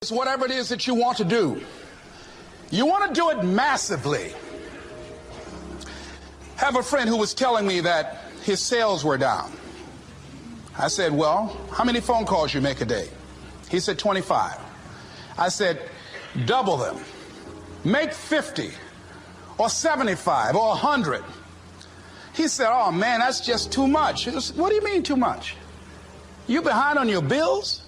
It's whatever it is that you want to do. You want to do it massively. I have a friend who was telling me that his sales were down. I said, well, how many phone calls you make a day? He said, 25. I said, double them. Make 50 or 75 or 100. He said, oh man, that's just too much. What do you mean too much? You behind on your bills?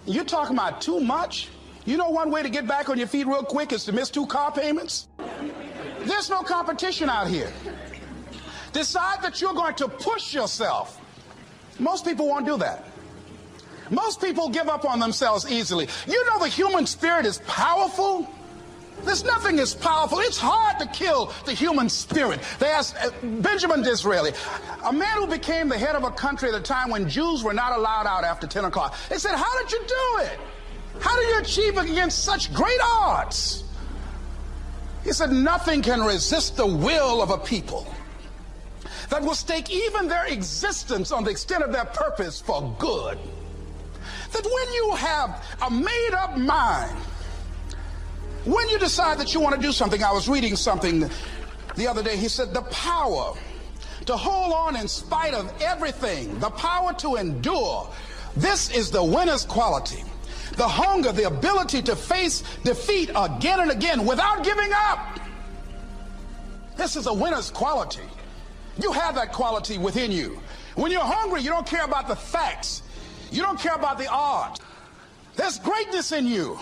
You're talking about too much? You know one way to get back on your feet real quick is to miss 2 car payments? There's no competition out here. Decide that you're going to push yourself. Most people won't do that. Most people give up on themselves easily. You know the human spirit is powerful. There's nothing as powerful. It's hard to kill the human spirit. They asked Benjamin Disraeli, a man who became the head of a country at a time when Jews were not allowed out after 10 o'clock. They said, how did you do it? How do you achieve it against such great odds? He said, nothing can resist the will of a people that will stake even their existence on the extent of their purpose for good. That when you have a made-up mind, when you decide that you want to do something, I was reading something the other day, he said the power to hold on in spite of everything, the power to endure, this is the winner's quality. The hunger, the ability to face defeat again and again without giving up. This is a winner's quality. You have that quality within you. When you're hungry, you don't care about the facts. You don't care about the odds. There's greatness in you.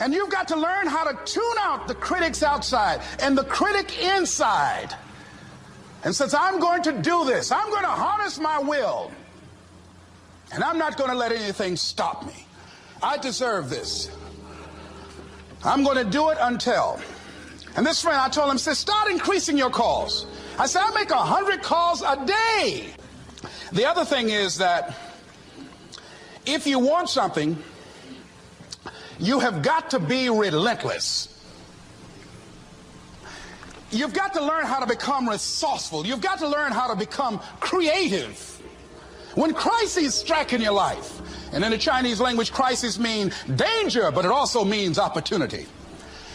And you've got to learn how to tune out the critics outside and the critic inside. And since I'm going to do this, I'm going to harness my will. And I'm not going to let anything stop me. I deserve this. I'm going to do it until. And this friend, I told him, said, start increasing your calls. I said, I make 100 calls a day. The other thing is that if you want something, you have got to be relentless. You've got to learn how to become resourceful. You've got to learn how to become creative. When crises strike in your life, and in the Chinese language, crises mean danger, but it also means opportunity.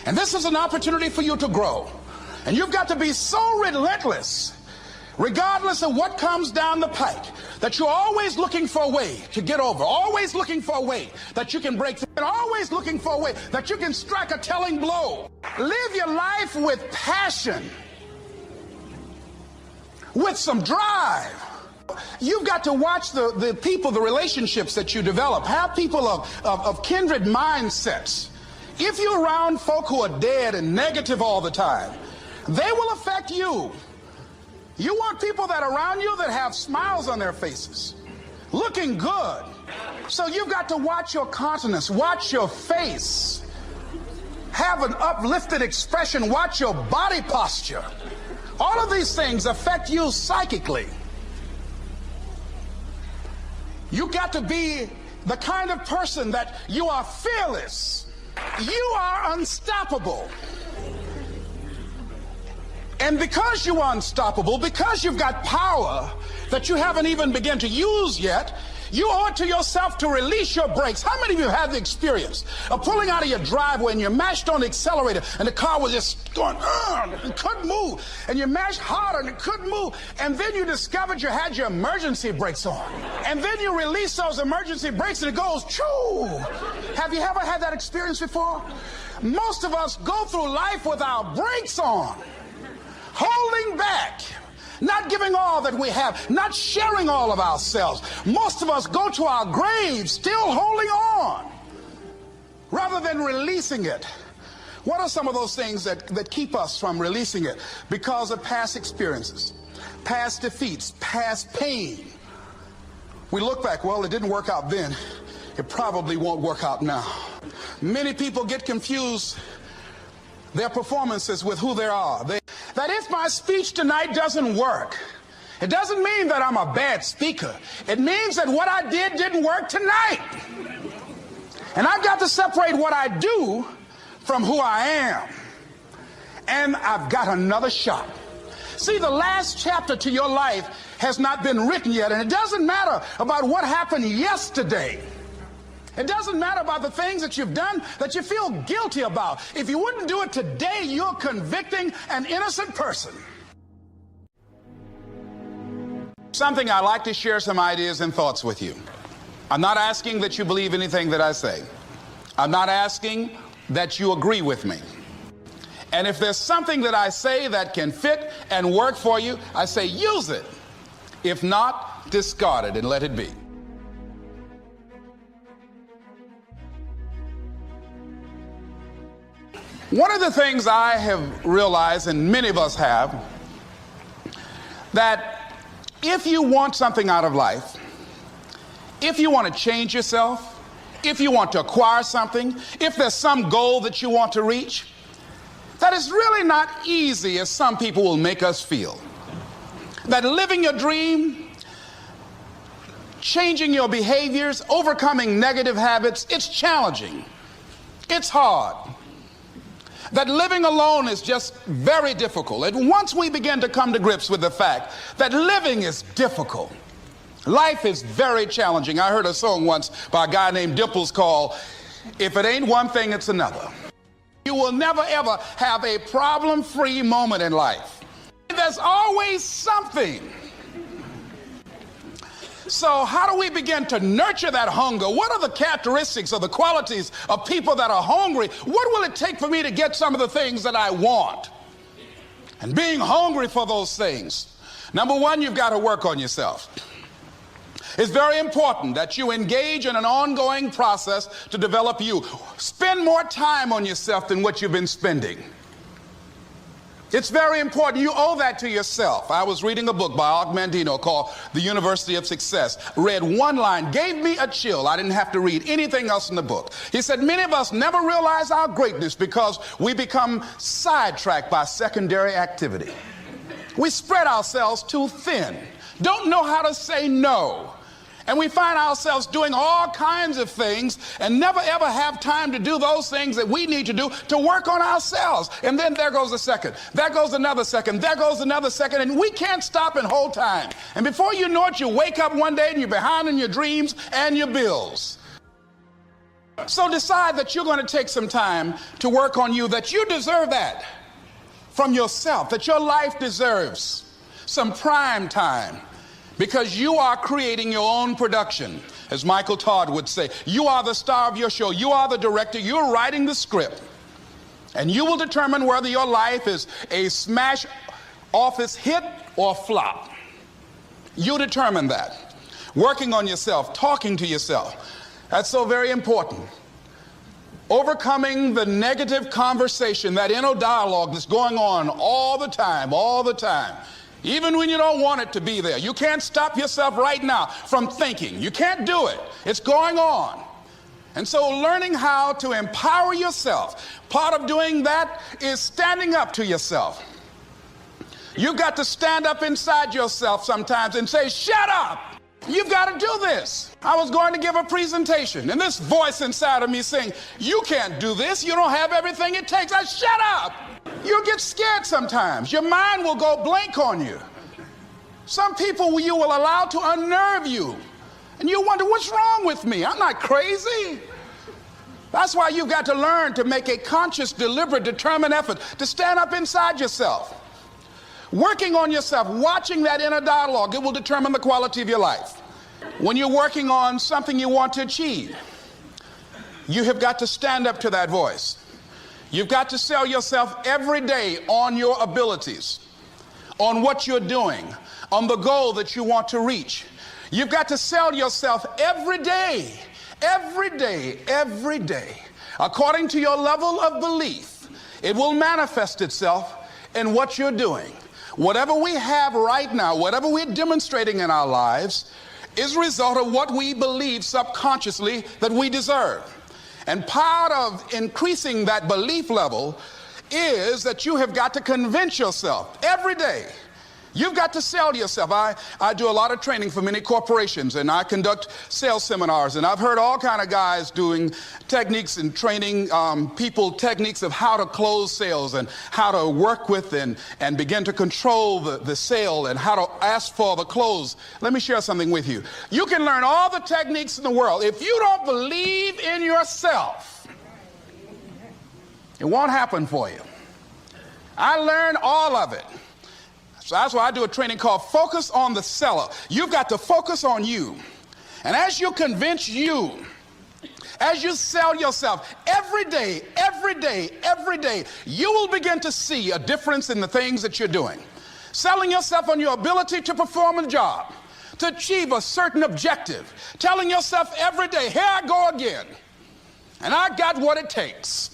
And this is an opportunity for you to grow. And you've got to be so relentless, regardless of what comes down the pike, that you're always looking for a way to get over, always looking for a way that you can break through, and always looking for a way that you can strike a telling blow. Live your life with passion, with some drive. You've got to watch the people, the relationships that you develop. Have people of kindred mindsets. If you're around folk who are dead and negative all the time, they will affect you. You want people that are around you that have smiles on their faces, looking good. So you've got to watch your countenance, watch your face, have an uplifted expression, watch your body posture. All of these things affect you psychically. You got to be the kind of person that you are fearless. You are unstoppable. And because you are unstoppable, because you've got power that you haven't even begun to use yet, you owe it to yourself to release your brakes. How many of you have the experience of pulling out of your driveway and you mashed on the accelerator and the car was just going, and couldn't move, and you mashed harder and it couldn't move, and then you discovered you had your emergency brakes on, and then you release those emergency brakes and it goes, choo! Have you ever had that experience before? Most of us go through life with our brakes on, holding back, not giving all that we have, not sharing all of ourselves. Most of us go to our graves still holding on rather than releasing it. What are some of those things that keep us from releasing it? Because of past experiences, past defeats, past pain. We look back, well, it didn't work out then. It probably won't work out now. Many people get confused their performances with who they are. That if my speech tonight doesn't work, it doesn't mean that I'm a bad speaker. It means that what I did didn't work tonight. And I've got to separate what I do from who I am. And I've got another shot. See, the last chapter to your life has not been written yet, and it doesn't matter about what happened yesterday. It doesn't matter about the things that you've done that you feel guilty about. If you wouldn't do it today, you're convicting an innocent person. Something I like to share some ideas and thoughts with you. I'm not asking that you believe anything that I say. I'm not asking that you agree with me. And if there's something that I say that can fit and work for you, I say use it. If not, discard it and let it be. One of the things I have realized, and many of us have, that if you want something out of life, if you want to change yourself, if you want to acquire something, if there's some goal that you want to reach, that is really not easy as some people will make us feel. That living your dream, changing your behaviors, overcoming negative habits, it's challenging. It's hard. That living alone is just very difficult. And once we begin to come to grips with the fact that living is difficult, life is very challenging. I heard a song once by a guy named Dimples called, "If it ain't one thing, it's another." You will never ever have a problem-free moment in life. There's always something. So how do we begin to nurture that hunger? What are the characteristics or the qualities of people that are hungry? What will it take for me to get some of the things that I want? And being hungry for those things, number one, you've got to work on yourself. It's very important that you engage in an ongoing process to develop you. Spend more time on yourself than what you've been spending. It's very important. You owe that to yourself. I was reading a book by Og Mandino called The University of Success. Read one line, gave me a chill. I didn't have to read anything else in the book. He said, many of us never realize our greatness because we become sidetracked by secondary activity. We spread ourselves too thin, don't know how to say no. And we find ourselves doing all kinds of things and never ever have time to do those things that we need to do to work on ourselves. And then there goes a second, there goes another second, there goes another second, and we can't stop and hold time. And before you know it, you wake up one day and you're behind on your dreams and your bills. So decide that you're going to take some time to work on you, that you deserve that from yourself, that your life deserves some prime time. Because you are creating your own production. As Michael Todd would say, you are the star of your show. You are the director. You're writing the script. And you will determine whether your life is a smash office hit or flop. You determine that. Working on yourself, talking to yourself. That's so very important. Overcoming the negative conversation, that inner dialogue that's going on all the time, even when you don't want it to be there. You can't stop yourself right now from thinking. You can't do it. It's going on. And so learning how to empower yourself, part of doing that is standing up to yourself. You've got to stand up inside yourself sometimes and say, shut up. You've got to do this. I was going to give a presentation, and this voice inside of me saying, you can't do this. You don't have everything it takes. Shut up. You'll get scared sometimes. Your mind will go blank on you. Some people you will allow to unnerve you, and you wonder, what's wrong with me? I'm not crazy. That's why you've got to learn to make a conscious, deliberate, determined effort to stand up inside yourself. Working on yourself, watching that inner dialogue, it will determine the quality of your life. When you're working on something you want to achieve, you have got to stand up to that voice. You've got to sell yourself every day on your abilities, on what you're doing, on the goal that you want to reach. You've got to sell yourself every day, according to your level of belief. It will manifest itself in what you're doing. Whatever we have right now, whatever we're demonstrating in our lives, is a result of what we believe subconsciously that we deserve. And part of increasing that belief level is that you have got to convince yourself every day You've got to sell yourself. I do a lot of training for many corporations, and I conduct sales seminars, and I've heard all kind of guys doing techniques and training people techniques of how to close sales and how to work with and begin to control the sale and how to ask for the close. Let me share something with you. You can learn all the techniques in the world. If you don't believe in yourself, it won't happen for you. I learned all of it. So that's why I do a training called Focus on the Seller. You've got to focus on you. And as you convince you, as you sell yourself every day, you will begin to see a difference in the things that you're doing. Selling yourself on your ability to perform a job, to achieve a certain objective. Telling yourself every day, here I go again. And I got what it takes.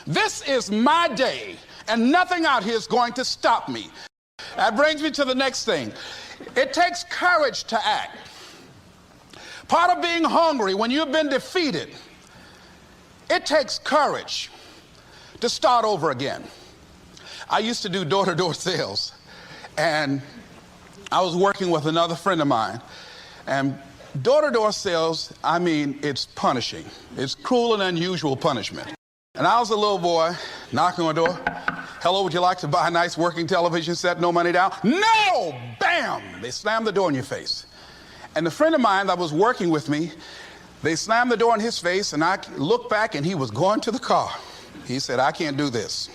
This is my day, and nothing out here is going to stop me. That brings me to the next thing. It takes courage to act. Part of being hungry when you've been defeated, it takes courage to start over again. I used to do door-to-door sales, and I was working with another friend of mine, and door-to-door sales, I mean, it's punishing. It's cruel and unusual punishment. And I was a little boy knocking on the door. Hello, would you like to buy a nice working television set? No money down? No! Bam! They slammed the door in your face. And the friend of mine that was working with me, they slammed the door in his face, and I looked back, and he was going to the car. He said, I can't do this.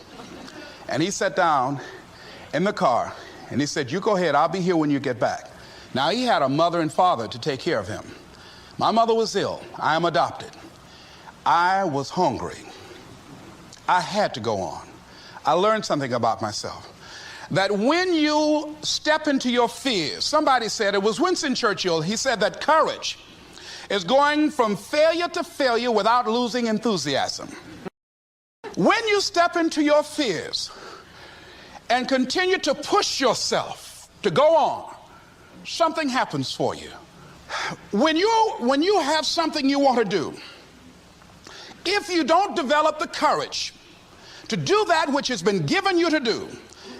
And he sat down in the car, and he said, you go ahead, I'll be here when you get back. Now, he had a mother and father to take care of him. My mother was ill. I am adopted. I was hungry. I had to go on. I learned something about myself. That when you step into your fears, somebody said, it was Winston Churchill, he said that courage is going from failure to failure without losing enthusiasm. When you step into your fears and continue to push yourself to go on, something happens for you. When you have something you want to do, if you don't develop the courage to do that which has been given you to do,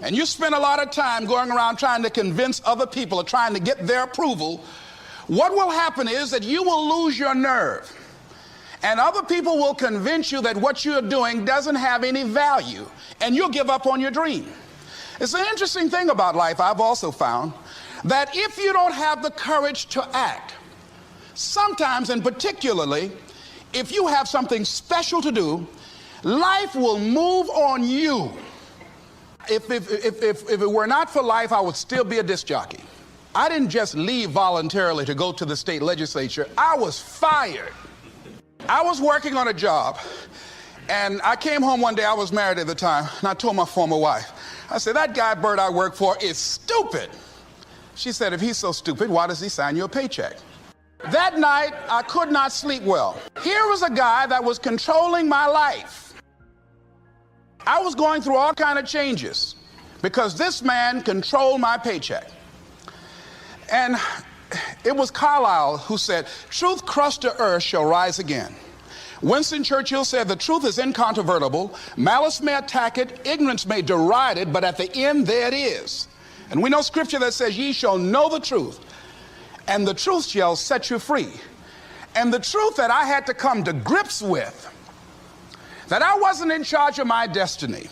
and you spend a lot of time going around trying to convince other people or trying to get their approval, what will happen is that you will lose your nerve. And other people will convince you that what you're doing doesn't have any value, and you'll give up on your dream. It's an interesting thing about life, I've also found, that if you don't have the courage to act, sometimes and particularly, if you have something special to do, life will move on you. If it were not for life, I would still be a disc jockey. I didn't just leave voluntarily to go to the state legislature. I was fired. I was working on a job, and I came home one day. I was married at the time, and I told my former wife, I said, that guy Bert I work for is stupid. She said, if he's so stupid, why does he sign you a paycheck? That night, I could not sleep well. Here was a guy that was controlling my life. I was going through all kinds of changes because this man controlled my paycheck. And it was Carlyle who said, truth crushed to earth shall rise again. Winston Churchill said, the truth is incontrovertible. Malice may attack it, ignorance may deride it, but at the end there it is. And we know scripture that says, ye shall know the truth, and the truth shall set you free. And the truth that I had to come to grips with, that I wasn't in charge of my destiny.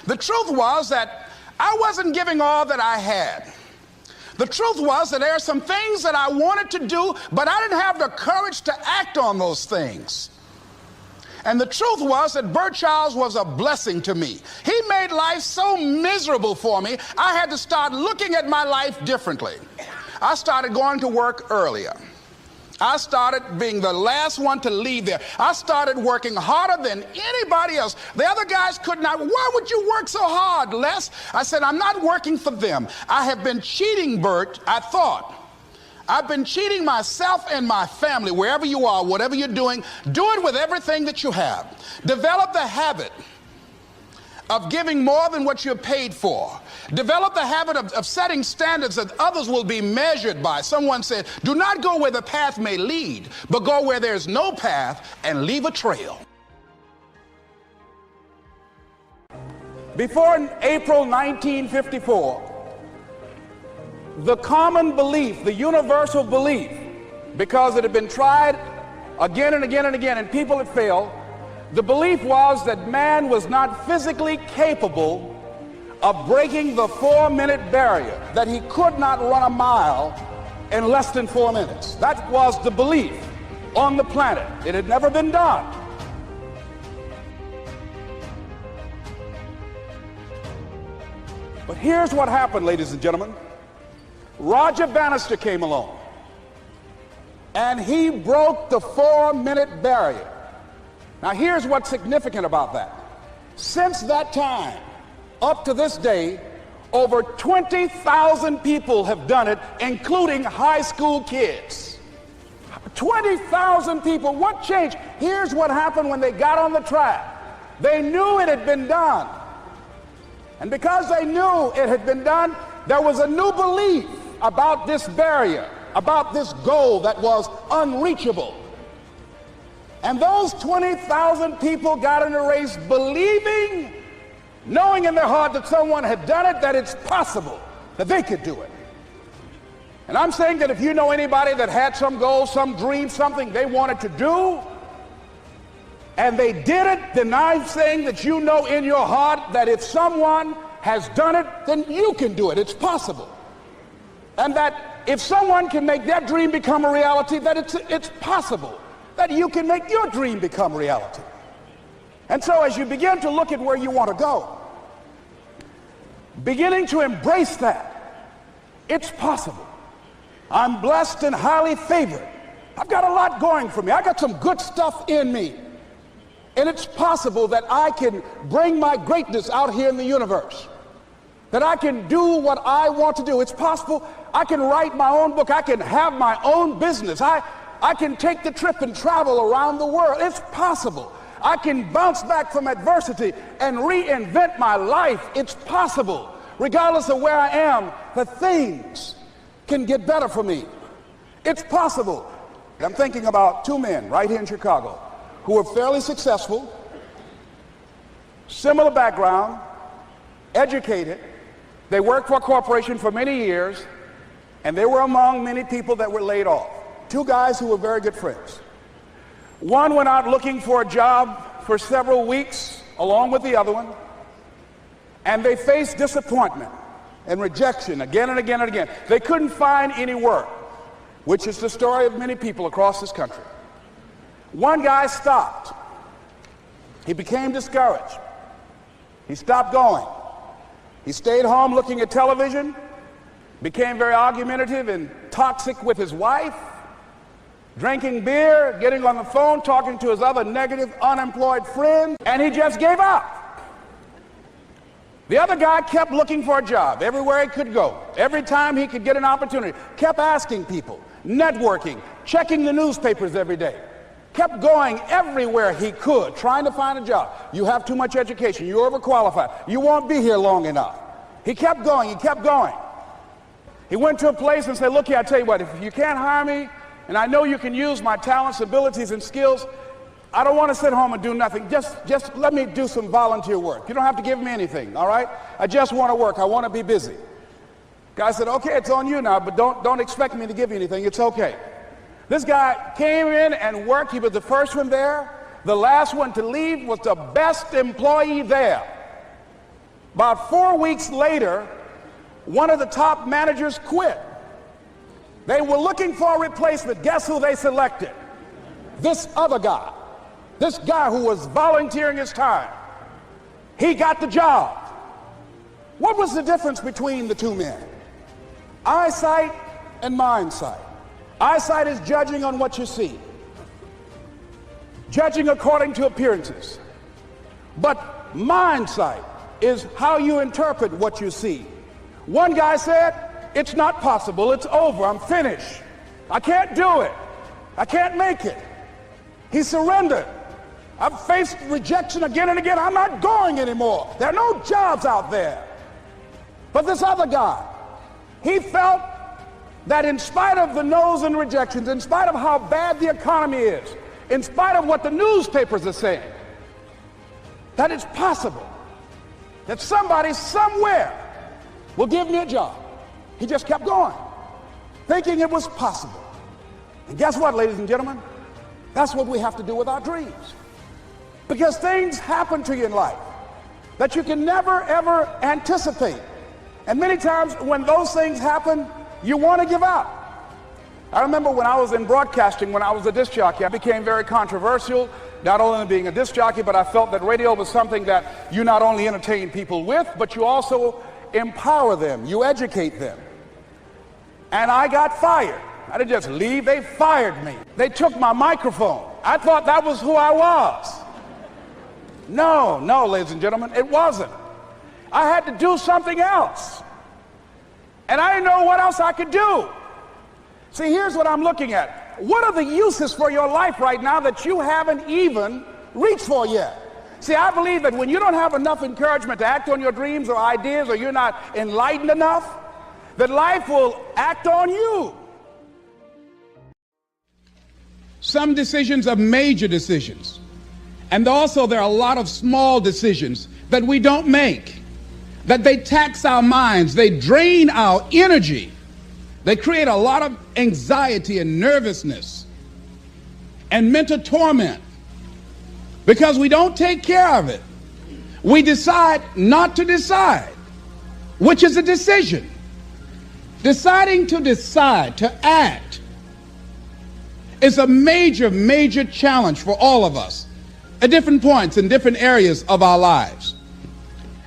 The truth was that I wasn't giving all that I had. The truth was that there are some things that I wanted to do, but I didn't have the courage to act on those things. And the truth was that Bert Childs was a blessing to me. He made life so miserable for me, I had to start looking at my life differently. I started going to work earlier. I started being the last one to leave there. I started working harder than anybody else. The other guys could not. Why would you work so hard, Les? I said, I'm not working for them. I have been cheating, Bert, I thought. I've been cheating myself and my family. Wherever you are, whatever you're doing, do it with everything that you have. Develop the habit of giving more than what you're paid for. Develop the habit of setting standards that others will be measured by. Someone said, do not go where the path may lead, but go where there's no path and leave a trail. Before April 1954, The common belief, the universal belief, because it had been tried again and again and again, and people had failed, the belief was that man was not physically capable of breaking the 4-minute barrier, that he could not run a mile in less than 4 minutes. That was the belief on the planet. It had never been done. But here's what happened, ladies and gentlemen. Roger Bannister came along, and he broke the 4-minute barrier. Now here's what's significant about that. Since that time, up to this day, over 20,000 people have done it, including high school kids. 20,000 people. What changed? Here's what happened when they got on the track. They knew it had been done. And because they knew it had been done, there was a new belief about this barrier, about this goal that was unreachable. And those 20,000 people got in the race believing, knowing in their heart that someone had done it, that it's possible that they could do it. And I'm saying that if you know anybody that had some goal, some dream, something they wanted to do, and they did it, then I'm saying that you know in your heart that if someone has done it, then you can do it. It's possible. And that if someone can make their dream become a reality, that it's possible that you can make your dream become reality. And so as you begin to look at where you want to go, beginning to embrace that, it's possible. I'm blessed and highly favored. I've got a lot going for me. I got some good stuff in me. And it's possible that I can bring my greatness out here in the universe, that I can do what I want to do. It's possible I can write my own book. I can have my own business. I can take the trip and travel around the world. It's possible. I can bounce back from adversity and reinvent my life. It's possible. Regardless of where I am, that things can get better for me. It's possible. I'm thinking about two men right here in Chicago who were fairly successful, similar background, educated. They worked for a corporation for many years, and they were among many people that were laid off. Two guys who were very good friends. One went out looking for a job for several weeks along with the other one, and they faced disappointment and rejection again and again and again. They couldn't find any work, which is the story of many people across this country. One guy stopped. He became discouraged. He stopped going. He stayed home looking at television, became very argumentative and toxic with his wife, drinking beer, getting on the phone, talking to his other negative, unemployed friends, and he just gave up. The other guy kept looking for a job everywhere he could go. Every time he could get an opportunity, kept asking people, networking, checking the newspapers every day. Kept going everywhere he could, trying to find a job. You have too much education. You're overqualified. You won't be here long enough. He kept going. He kept going. He went to a place and said, look here, I tell you what, if you can't hire me, and I know you can use my talents, abilities, and skills, I don't want to sit home and do nothing. Just let me do some volunteer work. You don't have to give me anything, all right? I just want to work. I want to be busy. Guy said, okay, it's on you now, but don't expect me to give you anything. It's okay. This guy came in and worked. He was the first one there. The last one to leave was the best employee there. About 4 weeks later, one of the top managers quit. They were looking for a replacement. Guess who they selected? This other guy. This guy who was volunteering his time. He got the job. What was the difference between the two men? Eyesight and mindsight. Eyesight is judging on what you see, judging according to appearances. But mindsight is how you interpret what you see. One guy said, it's not possible, it's over, I'm finished. I can't do it. I can't make it. He surrendered. I've faced rejection again and again. I'm not going anymore. There are no jobs out there. But this other guy, he felt that in spite of the no's and rejections, in spite of how bad the economy is, in spite of what the newspapers are saying, that it's possible that somebody somewhere will give me a job. He just kept going, thinking it was possible. And guess what, ladies and gentlemen? That's what we have to do with our dreams. Because things happen to you in life that you can never, ever anticipate. And many times when those things happen, you want to give up. I remember when I was in broadcasting, when I was a disc jockey, I became very controversial, not only being a disc jockey, but I felt that radio was something that you not only entertain people with, but you also empower them, you educate them. And I got fired. I didn't just leave, they fired me. They took my microphone. I thought that was who I was. No, ladies and gentlemen, it wasn't. I had to do something else. And I didn't know what else I could do. See, here's what I'm looking at. What are the uses for your life right now that you haven't even reached for yet? See, I believe that when you don't have enough encouragement to act on your dreams or ideas, or you're not enlightened enough, that life will act on you. Some decisions are major decisions. And also there are a lot of small decisions that we don't make, that they tax our minds, they drain our energy, they create a lot of anxiety and nervousness and mental torment because we don't take care of it. We decide not to decide, which is a decision. Deciding to decide, to act, is a major, major challenge for all of us at different points in different areas of our lives.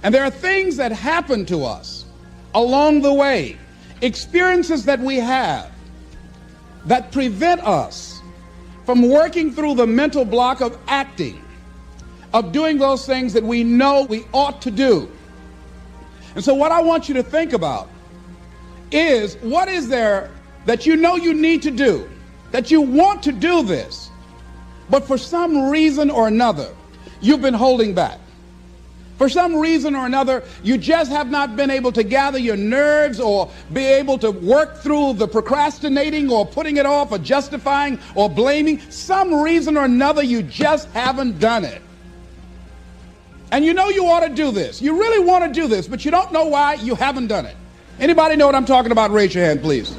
And there are things that happen to us along the way, experiences that we have that prevent us from working through the mental block of acting, of doing those things that we know we ought to do. And so what I want you to think about is, what is there that you know you need to do, that you want to do this, but for some reason or another, you've been holding back. For some reason or another, you just have not been able to gather your nerves or be able to work through the procrastinating or putting it off or justifying or blaming. Some reason or another, you just haven't done it. And you know you ought to do this. You really want to do this, but you don't know why you haven't done it. Anybody know what I'm talking about? Raise your hand, please.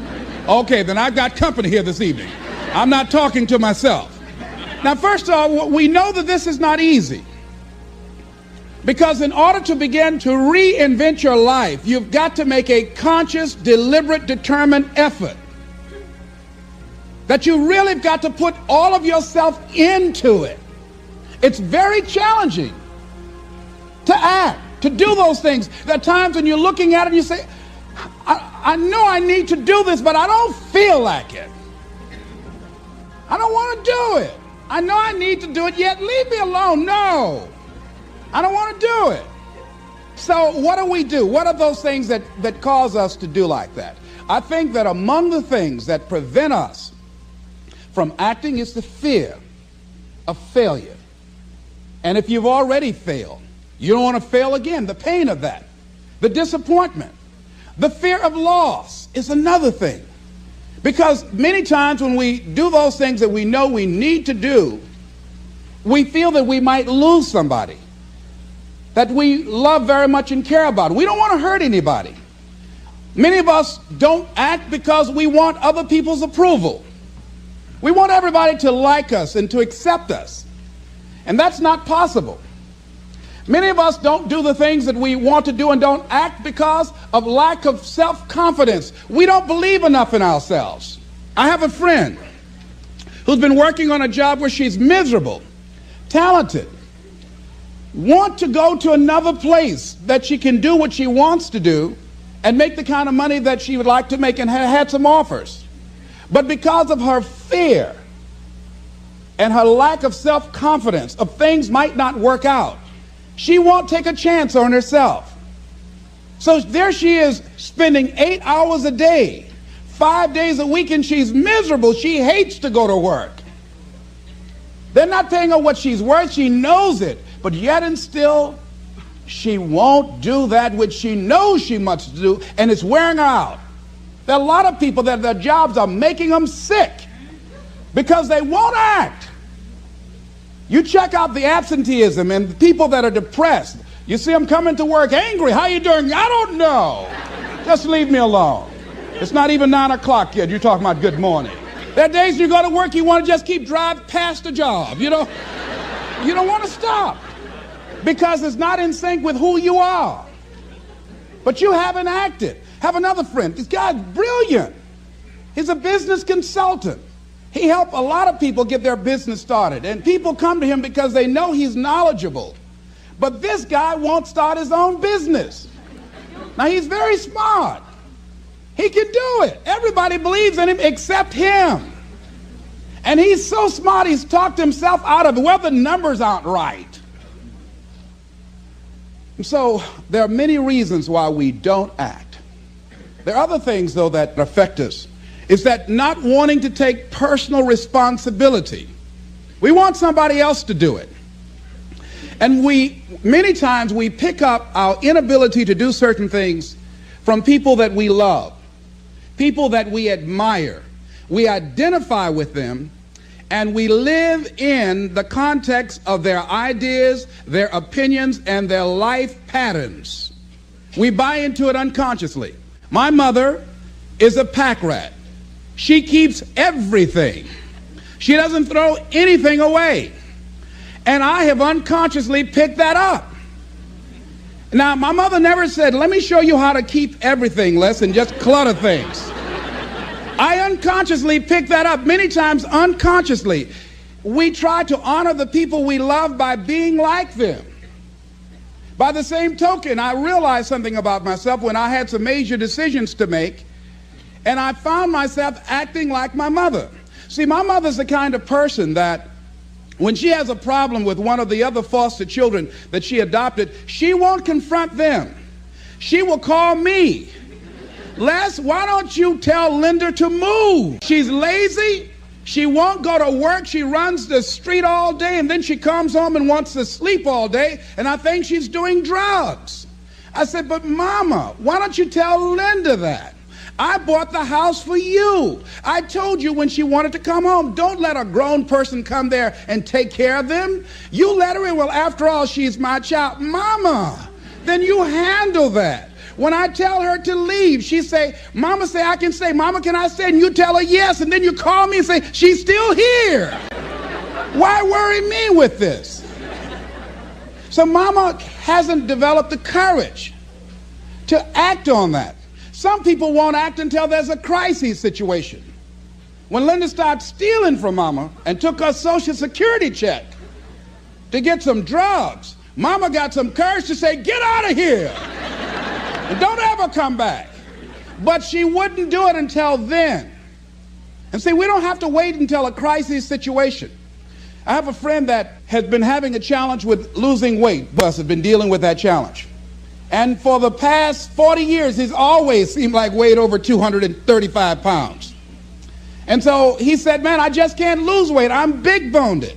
Okay, then I've got company here this evening. I'm not talking to myself. Now, first of all, we know that this is not easy. Because in order to begin to reinvent your life, you've got to make a conscious, deliberate, determined effort. That you really have got to put all of yourself into it. It's very challenging to act, to do those things. There are times when you're looking at it and you say, I know I need to do this, but I don't feel like it. I don't want to do it. I know I need to do it, yet leave me alone. No, I don't want to do it. So what do we do? What are those things that cause us to do like that? I think that among the things that prevent us from acting is the fear of failure. And if you've already failed, you don't want to fail again. The pain of that, the disappointment, the fear of loss is another thing. Because many times when we do those things that we know we need to do, we feel that we might lose somebody that we love very much and care about. We don't want to hurt anybody. Many of us don't act because we want other people's approval. We want everybody to like us and to accept us. And that's not possible. Many of us don't do the things that we want to do and don't act because of lack of self-confidence. We don't believe enough in ourselves. I have a friend who's been working on a job where she's miserable, talented, want to go to another place that she can do what she wants to do and make the kind of money that she would like to make, and had some offers. But because of her fear and her lack of self-confidence of things might not work out, she won't take a chance on herself. So there she is, spending 8 hours a day, 5 days a week, and she's miserable. She hates to go to work. They're not paying her what she's worth. She knows it. But yet and still, she won't do that which she knows she must do, and it's wearing her out. There are a lot of people that their jobs are making them sick because they won't act. You check out the absenteeism and the people that are depressed. You see them coming to work angry. How you doing? I don't know. Just leave me alone. It's not even 9 o'clock yet. You're talking about good morning. There are days you go to work, you want to just keep driving past the job. You don't want to stop because it's not in sync with who you are. But you haven't acted. Have another friend. This guy's brilliant. He's a business consultant. He helped a lot of people get their business started. And people come to him because they know he's knowledgeable. But this guy won't start his own business. Now, he's very smart. He can do it. Everybody believes in him except him. And he's so smart, he's talked himself out of it. Well, the numbers aren't right. And so there are many reasons why we don't act. There are other things, though, that affect us. Is that not wanting to take personal responsibility. We want somebody else to do it. And many times we pick up our inability to do certain things from people that we love, people that we admire. We identify with them, and we live in the context of their ideas, their opinions, and their life patterns. We buy into it unconsciously. My mother is a pack rat. She keeps everything. She doesn't throw anything away. And I have unconsciously picked that up. Now, my mother never said, let me show you how to keep everything, Les, and just clutter things. I unconsciously picked that up, many times unconsciously. We try to honor the people we love by being like them. By the same token, I realized something about myself when I had some major decisions to make, and I found myself acting like my mother. See, my mother's the kind of person that when she has a problem with one of the other foster children that she adopted, she won't confront them. She will call me. Les, why don't you tell Linda to move? She's lazy. She won't go to work. She runs the street all day, and then she comes home and wants to sleep all day, and I think she's doing drugs. I said, but Mama, why don't you tell Linda that? I bought the house for you. I told you when she wanted to come home, don't let a grown person come there and take care of them. You let her in. Well, after all, she's my child. Mama, then you handle that. When I tell her to leave, she say, Mama say I can stay. Mama, can I stay? And you tell her yes, and then you call me and say, she's still here. Why worry me with this? So Mama hasn't developed the courage to act on that. Some people won't act until there's a crisis situation. When Linda started stealing from Mama and took her Social Security check to get some drugs, Mama got some courage to say, get out of here and don't ever come back. But she wouldn't do it until then. And see, we don't have to wait until a crisis situation. I have a friend that has been having a challenge with losing weight. Bus has been dealing with that challenge. And for the past 40 years, he's always seemed like weighed over 235 pounds. And so he said, man, I just can't lose weight. I'm big boned.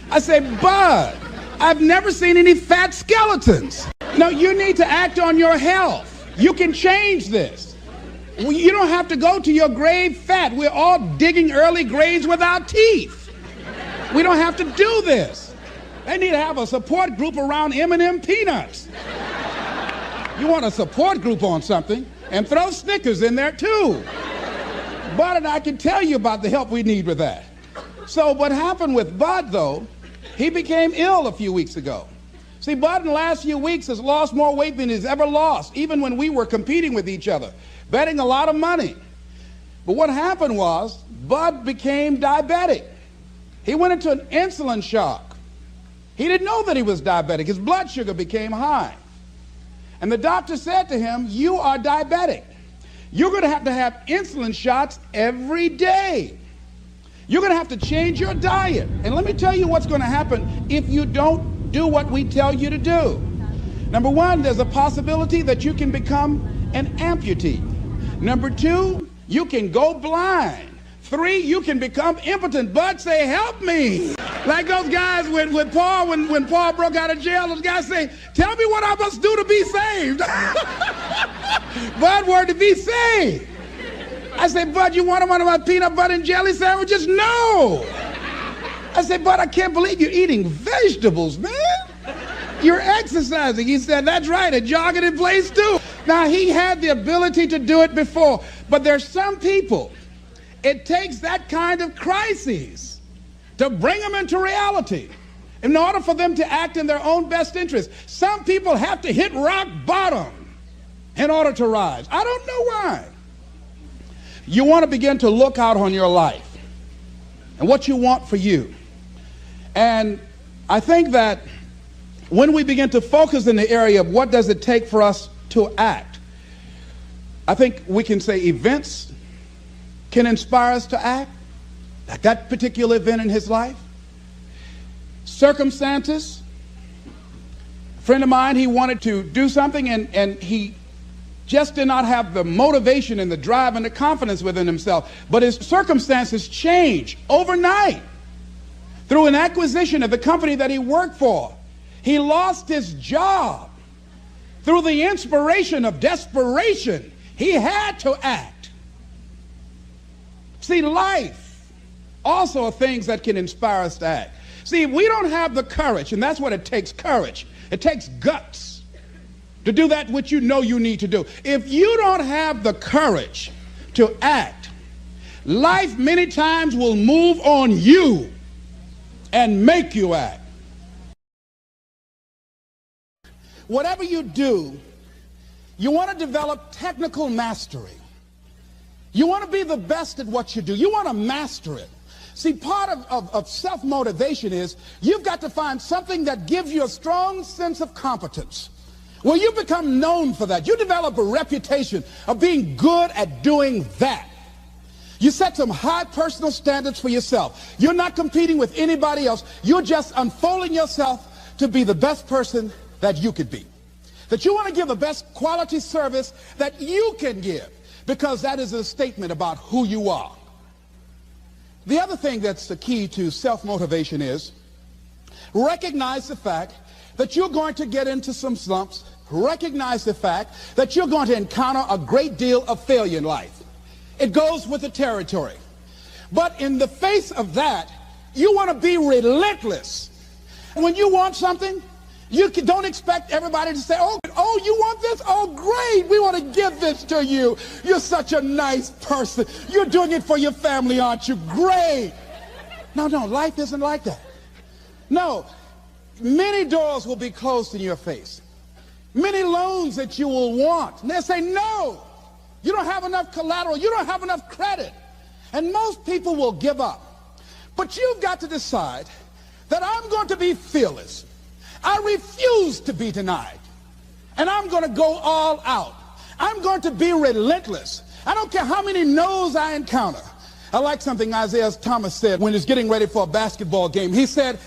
I said, Bud, I've never seen any fat skeletons. No, you need to act on your health. You can change this. You don't have to go to your grave fat. We're all digging early graves with our teeth. We don't have to do this. They need to have a support group around M&M peanuts. You want a support group on something, and throw Snickers in there too. Bud and I can tell you about the help we need with that. So what happened with Bud, though, he became ill a few weeks ago. See, Bud in the last few weeks has lost more weight than he's ever lost, even when we were competing with each other, betting a lot of money. But what happened was, Bud became diabetic. He went into an insulin shock. He didn't know that he was diabetic. His blood sugar became high. And the doctor said to him, you are diabetic. You're going to have insulin shots every day. You're going to have to change your diet. And let me tell you what's going to happen if you don't do what we tell you to do. Number one, there's a possibility that you can become an amputee. Number two, you can go blind. 3, you can become impotent. Bud say, help me. Like those guys with Paul, when Paul broke out of jail, those guys say, tell me what I must do to be saved. Bud wanted to be saved. I said, Bud, you want one of my peanut butter and jelly sandwiches? No. I said, Bud, I can't believe you're eating vegetables, man. You're exercising. He said, that's right, and jogging in place too. Now, he had the ability to do it before, but there's some people, it takes that kind of crises to bring them into reality in order for them to act in their own best interest. Some people have to hit rock bottom in order to rise. I don't know why. You want to begin to look out on your life and what you want for you. And I think that when we begin to focus in the area of what does it take for us to act, I think we can say events can inspire us to act, like that particular event in his life. Circumstances. A friend of mine, he wanted to do something and he just did not have the motivation and the drive and the confidence within himself. But his circumstances changed overnight through an acquisition of the company that he worked for. He lost his job through the inspiration of desperation. He had to act. See, life also are things that can inspire us to act. See, if we don't have the courage, and that's what it takes, courage. It takes guts to do that which you know you need to do. If you don't have the courage to act, life many times will move on you and make you act. Whatever you do, you want to develop technical mastery. You want to be the best at what you do. You want to master it. See, part of self-motivation is you've got to find something that gives you a strong sense of competence. Well, you become known for that. You develop a reputation of being good at doing that. You set some high personal standards for yourself. You're not competing with anybody else. You're just unfolding yourself to be the best person that you could be. That you want to give the best quality service that you can give, because that is a statement about who you are. The other thing that's the key to self-motivation is recognize the fact that you're going to get into some slumps. Recognize the fact that you're going to encounter a great deal of failure in life. It goes with the territory. But in the face of that, you want to be relentless. When you want something, you don't expect everybody to say, oh, you want this? Oh, great. We want to give this to you. You're such a nice person. You're doing it for your family, aren't you? Great. No, life isn't like that. No, many doors will be closed in your face. Many loans that you will want. And they'll say, no, you don't have enough collateral. You don't have enough credit. And most people will give up. But you've got to decide that I'm going to be fearless. I refuse to be denied. And I'm going to go all out. I'm going to be relentless. I don't care how many no's I encounter. I like something Isaiah Thomas said when he was getting ready for a basketball game. He said,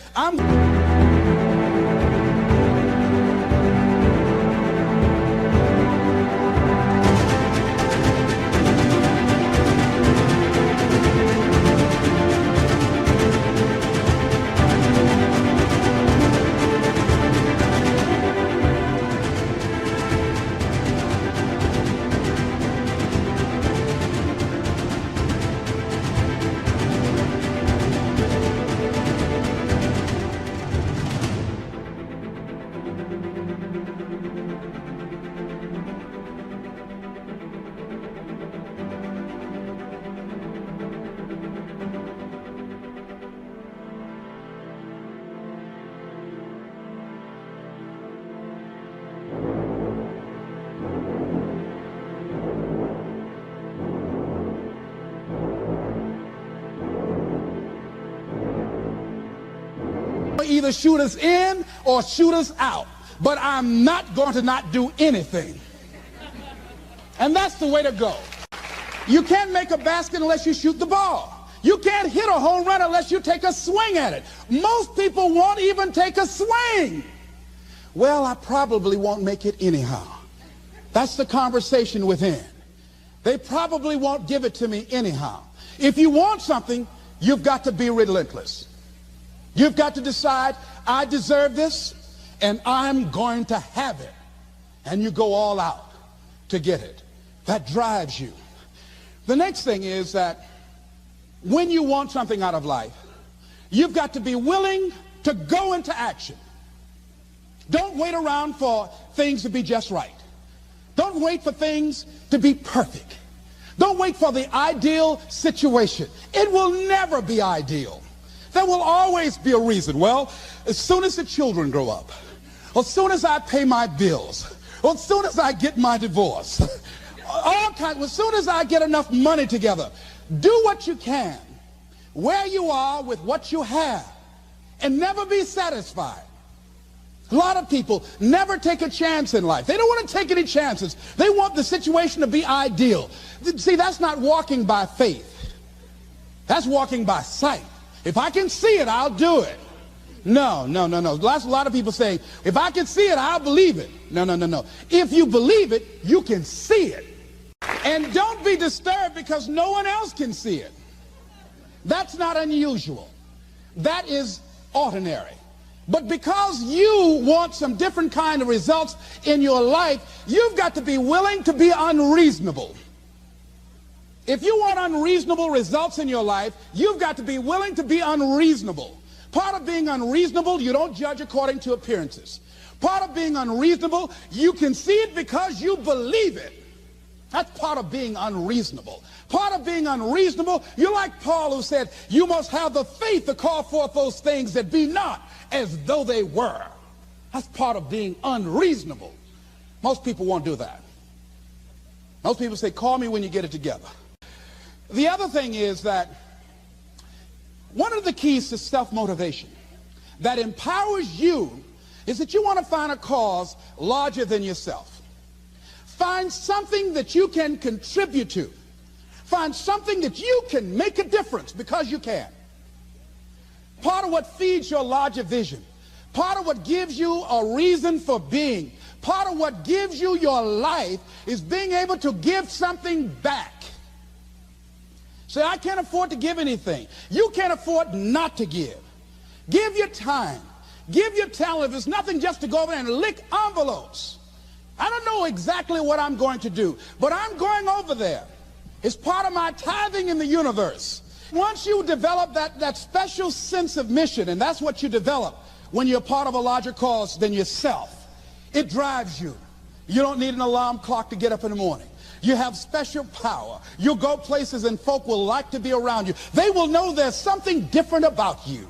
either shoot us in or shoot us out, but I'm not going to not do anything. And that's the way to go. You can't make a basket unless you shoot the ball. You can't hit a home run unless you take a swing at it. Most people won't even take a swing. Well, I probably won't make it anyhow. That's the conversation within. They probably won't give it to me anyhow. If you want something, you've got to be relentless. You've got to decide, I deserve this, and I'm going to have it. And you go all out to get it. That drives you. The next thing is that when you want something out of life, you've got to be willing to go into action. Don't wait around for things to be just right. Don't wait for things to be perfect. Don't wait for the ideal situation. It will never be ideal. There will always be a reason. Well, as soon as the children grow up, or as soon as I pay my bills, or as soon as I get my divorce, as soon as I get enough money together, do what you can, where you are with what you have, and never be satisfied. A lot of people never take a chance in life. They don't want to take any chances. They want the situation to be ideal. See, that's not walking by faith. That's walking by sight. If I can see it, I'll do it. No. A lot of people say, if I can see it, I'll believe it. No. If you believe it, you can see it. And don't be disturbed because no one else can see it. That's not unusual. That is ordinary. But because you want some different kind of results in your life, you've got to be willing to be unreasonable. If you want unreasonable results in your life, you've got to be willing to be unreasonable. Part of being unreasonable, you don't judge according to appearances. Part of being unreasonable, you can see it because you believe it. That's part of being unreasonable. Part of being unreasonable, you're like Paul who said, you must have the faith to call forth those things that be not as though they were. That's part of being unreasonable. Most people won't do that. Most people say, call me when you get it together. The other thing is that one of the keys to self-motivation that empowers you is that you want to find a cause larger than yourself. Find something that you can contribute to. Find something that you can make a difference because you can. Part of what feeds your larger vision, part of what gives you a reason for being, part of what gives you your life is being able to give something back. Say, I can't afford to give anything. You can't afford not to give. Give your time. Give your talent. If it's nothing, just to go over there and lick envelopes. I don't know exactly what I'm going to do, but I'm going over there. It's part of my tithing in the universe. Once you develop that special sense of mission, and that's what you develop when you're part of a larger cause than yourself, it drives you. You don't need an alarm clock to get up in the morning. You have special power. You'll go places and folk will like to be around you. They will know there's something different about you.